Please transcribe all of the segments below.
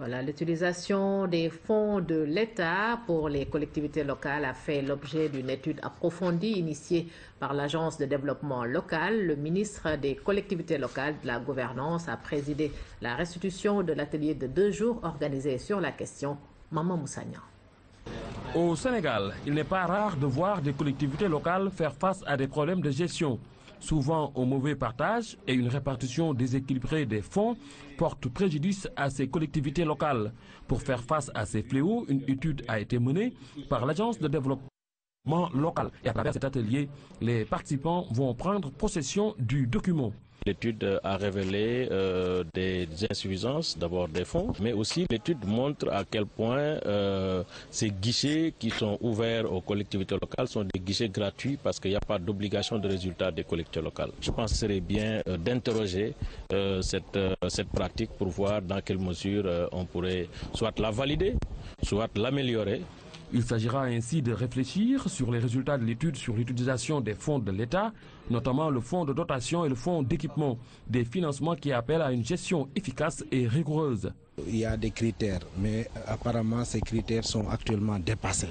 Voilà, l'utilisation des fonds de l'État pour les collectivités locales a fait l'objet d'une étude approfondie initiée par l'Agence de développement local. Le ministre des collectivités locales de la gouvernance a présidé la restitution de l'atelier de 2 jours organisé sur la question. Maman Moussagna. Au Sénégal, il n'est pas rare de voir des collectivités locales faire face à des problèmes de gestion. Souvent au mauvais partage et une répartition déséquilibrée des fonds portent préjudice à ces collectivités locales. Pour faire face à ces fléaux, une étude a été menée par l'Agence de développement local. Et à travers cet atelier, les participants vont prendre possession du document. L'étude a révélé des insuffisances d'abord des fonds, mais aussi l'étude montre à quel point ces guichets qui sont ouverts aux collectivités locales sont des guichets gratuits parce qu'il n'y a pas d'obligation de résultat des collectivités locales. Je pense que ce serait bien d'interroger cette pratique pour voir dans quelle mesure on pourrait soit la valider, soit l'améliorer. Il s'agira ainsi de réfléchir sur les résultats de l'étude sur l'utilisation des fonds de l'État, notamment le fonds de dotation et le fonds d'équipement, des financements qui appellent à une gestion efficace et rigoureuse. Il y a des critères, mais apparemment ces critères sont actuellement dépassés.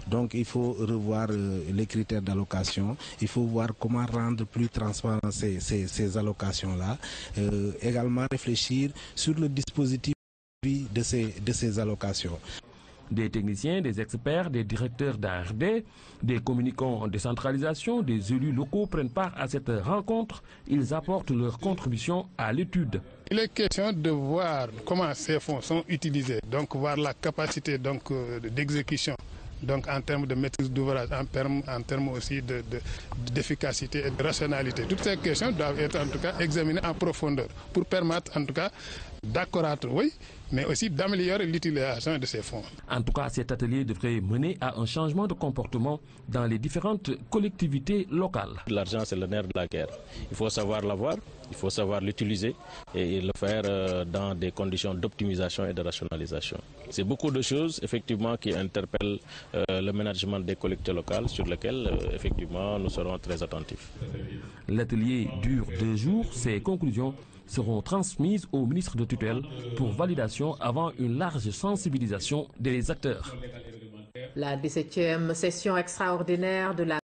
Donc il faut revoir les critères d'allocation, il faut voir comment rendre plus transparent ces allocations-là, également réfléchir sur le dispositif de ces allocations. Des techniciens, des experts, des directeurs d'ARD, des communicants en décentralisation, des élus locaux prennent part à cette rencontre. Ils apportent leur contribution à l'étude. Il est question de voir comment ces fonds sont utilisés, donc voir la capacité d'exécution. Donc en termes de maîtrise d'ouvrage, en termes aussi d'efficacité et de rationalité. Toutes ces questions doivent être en tout cas examinées en profondeur pour permettre en tout cas d'accroître, oui, mais aussi d'améliorer l'utilisation de ces fonds. En tout cas, cet atelier devrait mener à un changement de comportement dans les différentes collectivités locales. L'argent, c'est le nerf de la guerre. Il faut savoir l'avoir, il faut savoir l'utiliser et le faire dans des conditions d'optimisation et de rationalisation. C'est beaucoup de choses, effectivement, qui interpellent le management des collectivités locales sur lesquelles, effectivement, nous serons très attentifs. L'atelier dure 2 jours. Ses conclusions seront transmises au ministre de tutelle pour validation avant une large sensibilisation des acteurs. La 17e session extraordinaire de la